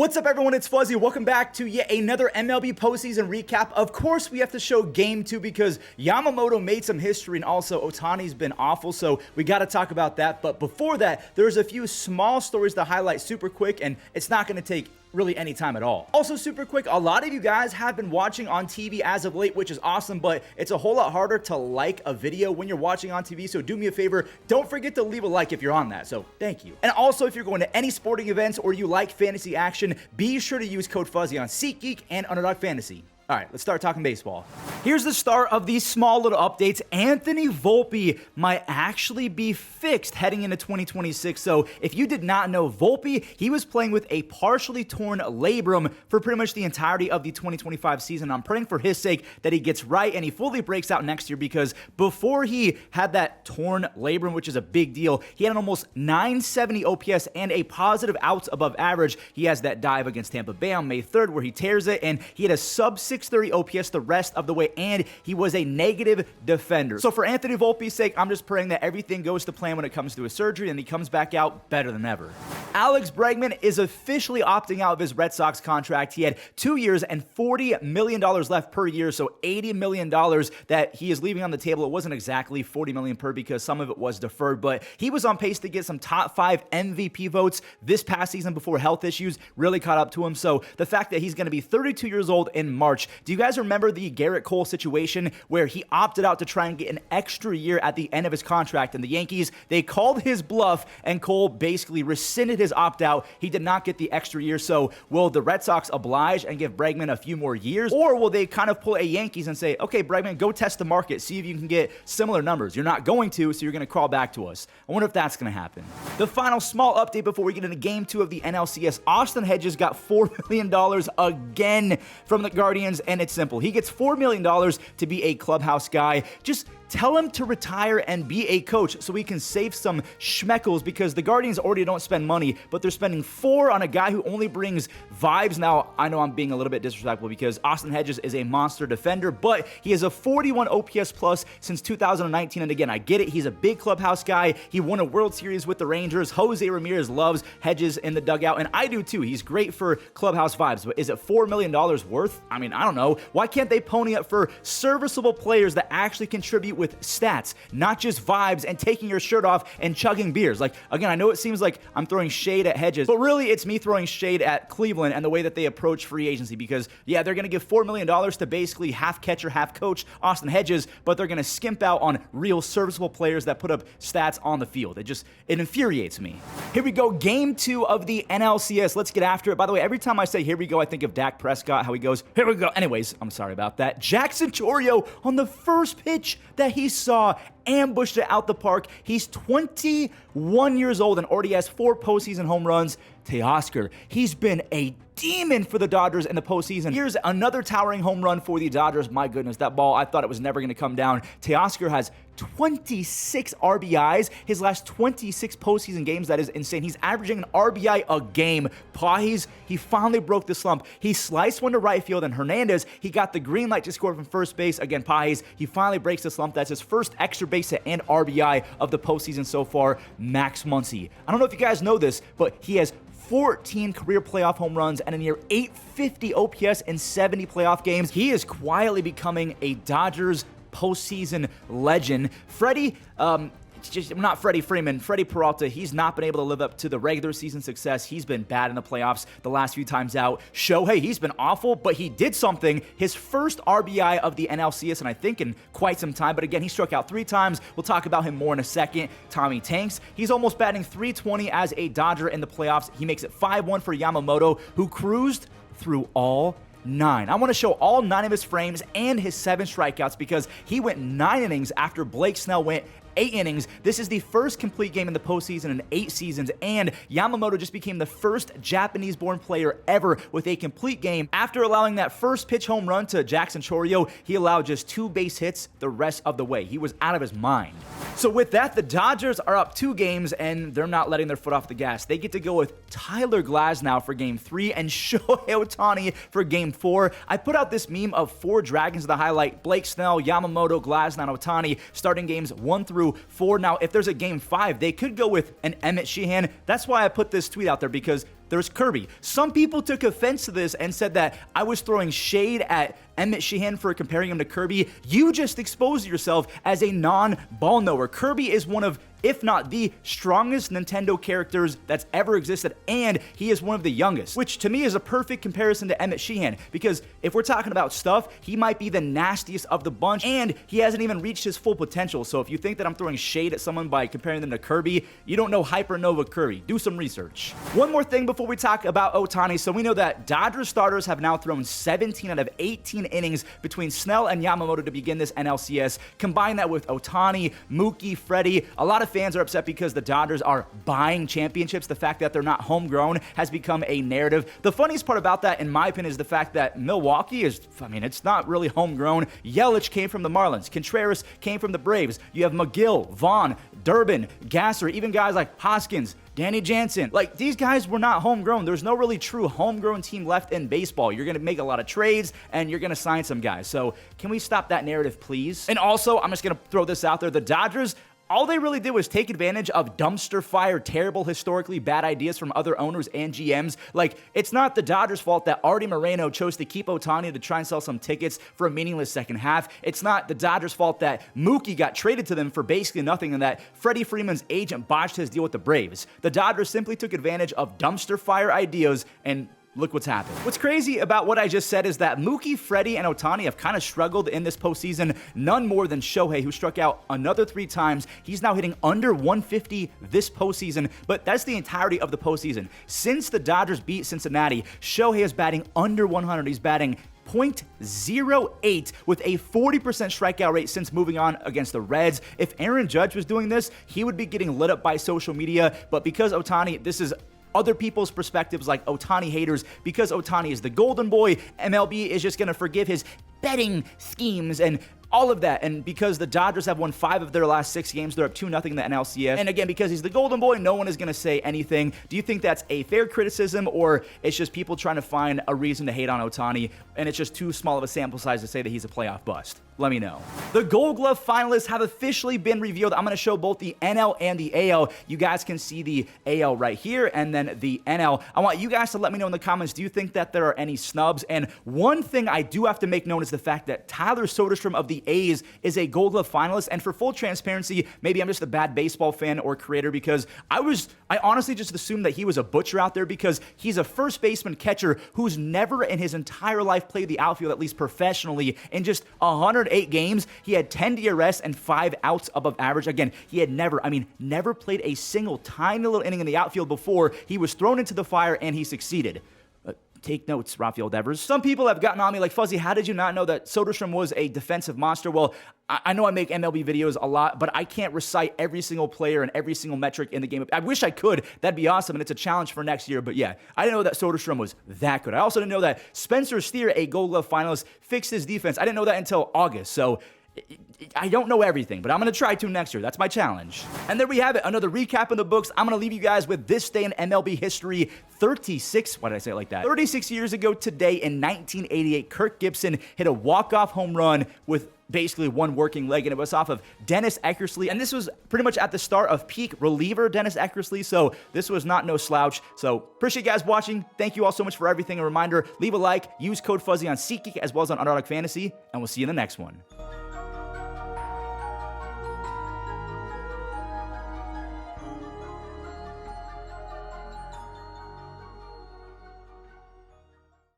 What's up, everyone? It's Fuzzy. Welcome back to yet another MLB postseason recap. Of course, we have to show Game 2 because Yamamoto made some history, and also Ohtani's been awful, so we got to talk about that. But before that, there's a few small stories to highlight super quick, and it's not going to take really any time at all. Also super quick, a lot of you guys have been watching on TV as of late, which is awesome, but it's a whole lot harder to like a video when you're watching on TV, so do me a favor, don't forget to leave a like if you're on that, so thank you. And also, if you're going to any sporting events or you like fantasy action, be sure to use code Fuzzy on SeatGeek and Underdog Fantasy. All right, let's start talking baseball. Here's the start of these small little updates. Anthony Volpe might actually be fixed heading into 2026. So if you did not know, Volpe, he was playing with a partially torn labrum for pretty much the entirety of the 2025 season. I'm praying for his sake that he gets right and he fully breaks out next year, because before he had that torn labrum, which is a big deal, he had an almost 970 OPS and a positive outs above average. He has that dive against Tampa Bay on May 3rd where he tears it, and he had a sub 630 OPS the rest of the way, and he was a negative defender. So for Anthony Volpe's sake, I'm just praying that everything goes to plan when it comes to his surgery and he comes back out better than ever. Alex Bregman is officially opting out of his Red Sox contract. He had 2 years and $40 million left per year, so $80 million that he is leaving on the table. It wasn't exactly $40 million per because some of it was deferred, but he was on pace to get some top 5 MVP votes this past season before health issues really caught up to him. So the fact that he's going to be 32 years old in March. Do you guys remember the Gerrit Cole situation where he opted out to try and get an extra year at the end of his contract, and the Yankees, they called his bluff and Cole basically rescinded his opt-out. He did not get the extra year. So will the Red Sox oblige and give Bregman a few more years, or will they kind of pull a Yankees and say, okay, Bregman, go test the market, see if you can get similar numbers? You're not going to, so you're going to crawl back to us. I wonder if that's going to happen. The final small update before we get into Game 2 of the NLCS, Austin Hedges got $4 million again from the Guardians, and it's simple. He gets $4 million to be a clubhouse guy. Just tell him to retire and be a coach so we can save some schmeckles, because the Guardians already don't spend money, but they're spending $4 on a guy who only brings vibes. Now, I know I'm being a little bit disrespectful because Austin Hedges is a monster defender, but he has a 41 OPS plus since 2019. And again, I get it. He's a big clubhouse guy. He won a World Series with the Rangers. Jose Ramirez loves Hedges in the dugout, and I do too. He's great for clubhouse vibes, but is it $4 million worth? I mean, I don't know. Why can't they pony up for serviceable players that actually contribute with stats, not just vibes and taking your shirt off and chugging beers? Like, again, I know it seems like I'm throwing shade at Hedges, but really it's me throwing shade at Cleveland and the way that they approach free agency, because yeah, they're going to give $4 million to basically half catcher, half coach Austin Hedges, but they're going to skimp out on real serviceable players that put up stats on the field. It infuriates me. Here we go, Game 2 of the NLCS. Let's get after it. By the way, every time I say here we go, I think of Dak Prescott, how he goes, here we go. Anyways, I'm sorry about that. Jackson Chourio on the first pitch that he saw, ambushed it out the park. He's 21 years old and already has 4 postseason home runs. Teoscar, he's been a demon for the Dodgers in the postseason. Here's another towering home run for the Dodgers. My goodness, that ball, I thought it was never going to come down. Teoscar has 26 RBIs his last 26 postseason games. That is insane. He's averaging an RBI a game. Pajes, he finally broke the slump. He sliced one to right field, and Hernández, he got the green light to score from first base. Again, Pajes, he finally breaks the slump. That's his first extra base hit and RBI of the postseason so far. Max Muncy, I don't know if you guys know this, but he has 14 career playoff home runs and a near 850 OPS in 70 playoff games. He is quietly becoming a Dodgers postseason legend. Freddie, not Freddie Freeman, Freddie Peralta, he's not been able to live up to the regular season success. He's been bad in the playoffs the last few times out. Shohei, he's been awful, but he did something. His first RBI of the NLCS, and I think in quite some time. But again, he struck out 3 times. We'll talk about him more in a second. Tommy Tanks, he's almost batting .320 as a Dodger in the playoffs. He makes it 5-1 for Yamamoto, who cruised through all 9. I want to show all 9 of his frames and his 7 strikeouts, because he went 9 innings after Blake Snell went 8 innings. This is the first complete game in the postseason in 8 seasons, and Yamamoto just became the first Japanese-born player ever with a complete game. After allowing that first pitch home run to Jackson Chourio, he allowed just 2 base hits the rest of the way. He was out of his mind. So with that, the Dodgers are up 2 games, and they're not letting their foot off the gas. They get to go with Tyler Glasnow for Game 3 and Shohei Ohtani for Game 4. I put out this meme of 4 Dragons to highlight Blake Snell, Yamamoto, Glasnow, and Ohtani starting games 1 through 4. Now, if there's a Game 5, they could go with an Emmett Sheehan. That's why I put this tweet out there, because there's Kirby. Some people took offense to this and said that I was throwing shade at Emmett Sheehan for comparing him to Kirby. You just exposed yourself as a non-ball knower. Kirby is one of, if not the strongest Nintendo characters that's ever existed, and he is one of the youngest, which to me is a perfect comparison to Emmett Sheehan, because if we're talking about stuff, he might be the nastiest of the bunch, and he hasn't even reached his full potential. So if you think that I'm throwing shade at someone by comparing them to Kirby, you don't know Hypernova Kirby. Do some research. One more thing before we talk about Ohtani. So we know that Dodgers starters have now thrown 17 out of 18 innings between Snell and Yamamoto to begin this NLCS. Combine that with Ohtani, Mookie, Freddie. A lot of fans are upset because the Dodgers are buying championships. The fact that they're not homegrown has become a narrative. The funniest part about that, in my opinion, is the fact that Milwaukee is, I mean, it's not really homegrown. Yelich came from the Marlins. Contreras came from the Braves. You have McGill, Vaughn, Durbin, Gasser, even guys like Hoskins, Danny Jansen. Like, these guys were not homegrown. There's no really true homegrown team left in baseball. You're going to make a lot of trades, and you're going to sign some guys. So can we stop that narrative, please? And also, I'm just going to throw this out there. The Dodgers, all they really did was take advantage of dumpster fire, terrible, historically bad ideas from other owners and GMs. Like, it's not the Dodgers' fault that Artie Moreno chose to keep Ohtani to try and sell some tickets for a meaningless second half. It's not the Dodgers' fault that Mookie got traded to them for basically nothing and that Freddie Freeman's agent botched his deal with the Braves. The Dodgers simply took advantage of dumpster fire ideas and look what's happened. What's crazy about what I just said is that Mookie, Freddie, and Ohtani have kind of struggled in this postseason, none more than Shohei, who struck out another 3 times. He's now hitting under 150 this postseason, but that's the entirety of the postseason. Since the Dodgers beat Cincinnati, Shohei is batting under 100. He's batting .08 with a 40% strikeout rate since moving on against the Reds. If Aaron Judge was doing this, he would be getting lit up by social media, but because Ohtani, this is other people's perspectives like Ohtani haters, because Ohtani is the golden boy, MLB is just going to forgive his betting schemes and all of that. And because the Dodgers have won 5 of their last 6 games, they're up 2-0 in the NLCS. And again, because he's the golden boy, no one is going to say anything. Do you think that's a fair criticism, or it's just people trying to find a reason to hate on Ohtani, and it's just too small of a sample size to say that he's a playoff bust? Let me know. The Gold Glove finalists have officially been revealed. I'm going to show both the NL and the AL. You guys can see the AL right here and then the NL. I want you guys to let me know in the comments, do you think that there are any snubs? And one thing I do have to make known is the fact that Tyler Soderstrom of the A's is a Gold Glove finalist. And for full transparency, maybe I'm just a bad baseball fan or creator, because I honestly just assumed that he was a butcher out there, because he's a first baseman catcher who's never in his entire life played the outfield, at least professionally. In just 108 games, he had 10 DRS and 5 outs above average. Again, he had never played a single tiny little inning in the outfield before. He was thrown into the fire and he succeeded. Take notes, Rafael Devers. Some people have gotten on me like, Fuzzy, how did you not know that Soderstrom was a defensive monster? Well, I know I make MLB videos a lot, but I can't recite every single player and every single metric in the game. I wish I could. That'd be awesome, and it's a challenge for next year. But yeah, I didn't know that Soderstrom was that good. I also didn't know that Spencer Steer, a Gold Glove finalist, fixed his defense. I didn't know that until August. So I don't know everything, but I'm going to try to next year. That's my challenge. And there we have it. Another recap in the books. I'm going to leave you guys with this day in MLB history. 36 years ago today in 1988, Kirk Gibson hit a walk-off home run with basically one working leg, and it was off of Dennis Eckersley. And this was pretty much at the start of peak reliever Dennis Eckersley, so this was not no slouch. So appreciate you guys watching. Thank you all so much for everything. A reminder, leave a like, use code Fuzzy on SeatGeek as well as on Underdog Fantasy, and we'll see you in the next one.